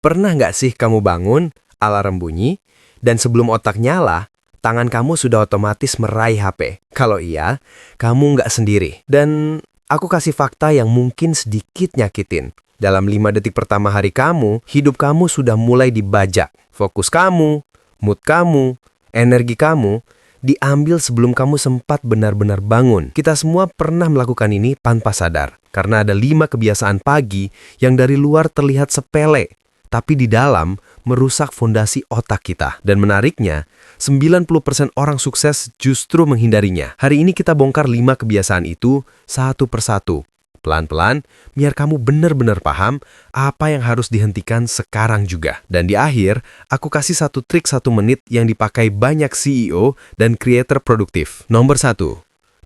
Pernah nggak sih kamu bangun, alarm bunyi, dan sebelum otak nyala, tangan kamu sudah otomatis meraih HP? Kalau iya, kamu nggak sendiri. Dan aku kasih fakta yang mungkin sedikit nyakitin. Dalam 5 detik pertama hari kamu, hidup kamu sudah mulai dibajak. Fokus kamu, mood kamu, energi kamu, diambil sebelum kamu sempat benar-benar bangun. Kita semua pernah melakukan ini tanpa sadar. Karena ada 5 kebiasaan pagi yang dari luar terlihat sepele, tapi di dalam merusak fondasi otak kita. Dan menariknya, 90% orang sukses justru menghindarinya. Hari ini kita bongkar 5 kebiasaan itu satu persatu. Pelan-pelan, biar kamu benar-benar paham apa yang harus dihentikan sekarang juga. Dan di akhir, aku kasih satu trik 1 menit yang dipakai banyak CEO dan creator produktif. Nomor 1,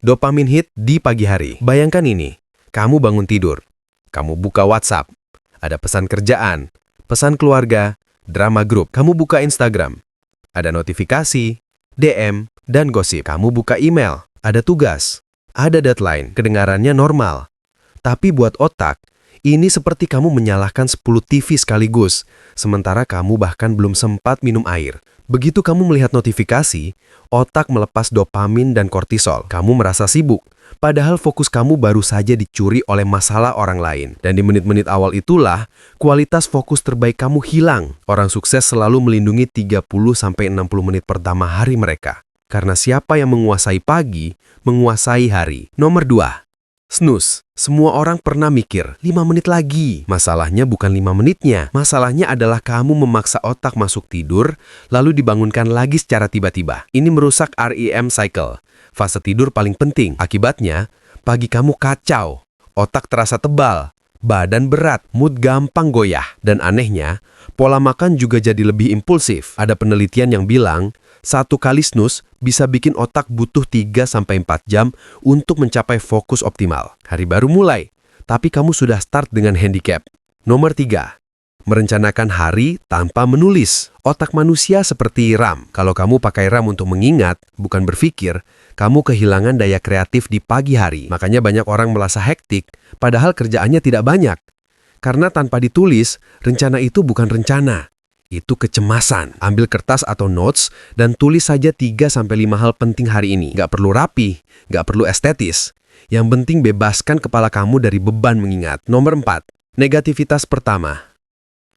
dopamin hit di pagi hari. Bayangkan ini, kamu bangun tidur, kamu buka WhatsApp, ada pesan kerjaan, pesan keluarga, drama grup. Kamu buka Instagram, ada notifikasi, DM, dan gosip. Kamu buka email, ada tugas, ada deadline. Kedengarannya normal. Tapi buat otak, ini seperti kamu menyalakan 10 TV sekaligus, sementara kamu bahkan belum sempat minum air. Begitu kamu melihat notifikasi, otak melepas dopamin dan kortisol. Kamu merasa sibuk, padahal fokus kamu baru saja dicuri oleh masalah orang lain. Dan di menit-menit awal itulah, kualitas fokus terbaik kamu hilang. Orang sukses selalu melindungi 30-60 menit pertama hari mereka. Karena siapa yang menguasai pagi, menguasai hari. Nomor 2, snooze. Semua orang pernah mikir, 5 menit lagi. Masalahnya bukan 5 menitnya. Masalahnya adalah kamu memaksa otak masuk tidur, lalu dibangunkan lagi secara tiba-tiba. Ini merusak REM cycle, fase tidur paling penting. Akibatnya, pagi kamu kacau, otak terasa tebal, badan berat, mood gampang goyah. Dan anehnya, pola makan juga jadi lebih impulsif. Ada penelitian yang bilang, 1 kali snooze bisa bikin otak butuh 3-4 jam untuk mencapai fokus optimal. Hari baru mulai, tapi kamu sudah start dengan handicap. Nomor 3, merencanakan hari tanpa menulis. Otak manusia seperti RAM. Kalau kamu pakai RAM untuk mengingat, bukan berpikir, kamu kehilangan daya kreatif di pagi hari. Makanya banyak orang merasa hektik, padahal kerjaannya tidak banyak. Karena tanpa ditulis, rencana itu bukan rencana. Itu kecemasan. Ambil kertas atau notes dan tulis saja 3-5 hal penting hari ini. Nggak perlu rapi, nggak perlu estetis. Yang penting bebaskan kepala kamu dari beban mengingat. Nomor 4, negativitas pertama.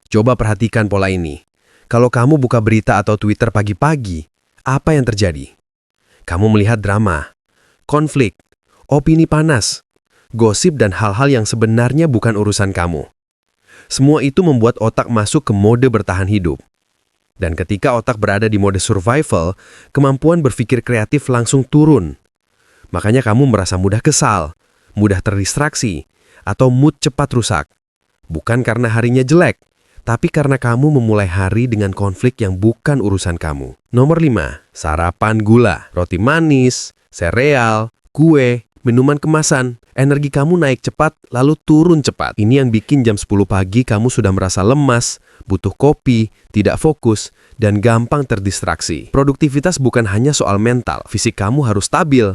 Coba perhatikan pola ini. Kalau kamu buka berita atau Twitter pagi-pagi, apa yang terjadi? Kamu melihat drama, konflik, opini panas, gosip dan hal-hal yang sebenarnya bukan urusan kamu. Semua itu membuat otak masuk ke mode bertahan hidup. Dan ketika otak berada di mode survival, kemampuan berpikir kreatif langsung turun. Makanya kamu merasa mudah kesal, mudah terdistraksi, atau mood cepat rusak. Bukan karena harinya jelek, tapi karena kamu memulai hari dengan konflik yang bukan urusan kamu. Nomor 5, sarapan gula, roti manis, sereal, kue, minuman kemasan. Energi kamu naik cepat, lalu turun cepat. Ini yang bikin jam 10 pagi kamu sudah merasa lemas, butuh kopi, tidak fokus, dan gampang terdistraksi. Produktivitas bukan hanya soal mental, fisik kamu harus stabil.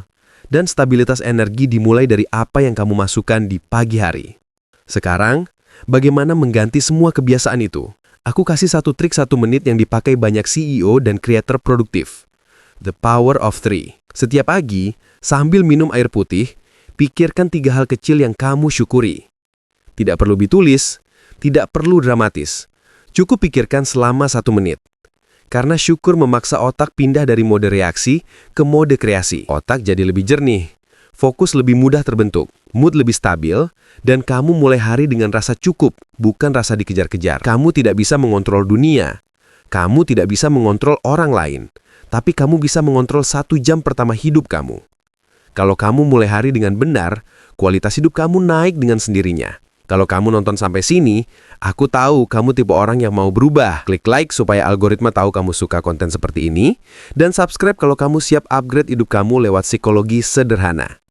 Dan stabilitas energi dimulai dari apa yang kamu masukkan di pagi hari. Sekarang, bagaimana mengganti semua kebiasaan itu? Aku kasih satu trik 1 menit yang dipakai banyak CEO dan creator produktif. The Power of 3. Setiap pagi, sambil minum air putih, pikirkan 3 hal kecil yang kamu syukuri. Tidak perlu ditulis, tidak perlu dramatis. Cukup pikirkan selama 1 menit. Karena syukur memaksa otak pindah dari mode reaksi ke mode kreasi. Otak jadi lebih jernih, fokus lebih mudah terbentuk, mood lebih stabil, dan kamu mulai hari dengan rasa cukup, bukan rasa dikejar-kejar. Kamu tidak bisa mengontrol dunia. Kamu tidak bisa mengontrol orang lain. Tapi kamu bisa mengontrol 1 jam pertama hidup kamu. Kalau kamu mulai hari dengan benar, kualitas hidup kamu naik dengan sendirinya. Kalau kamu nonton sampai sini, aku tahu kamu tipe orang yang mau berubah. Klik like supaya algoritma tahu kamu suka konten seperti ini. Dan subscribe kalau kamu siap upgrade hidup kamu lewat psikologi sederhana.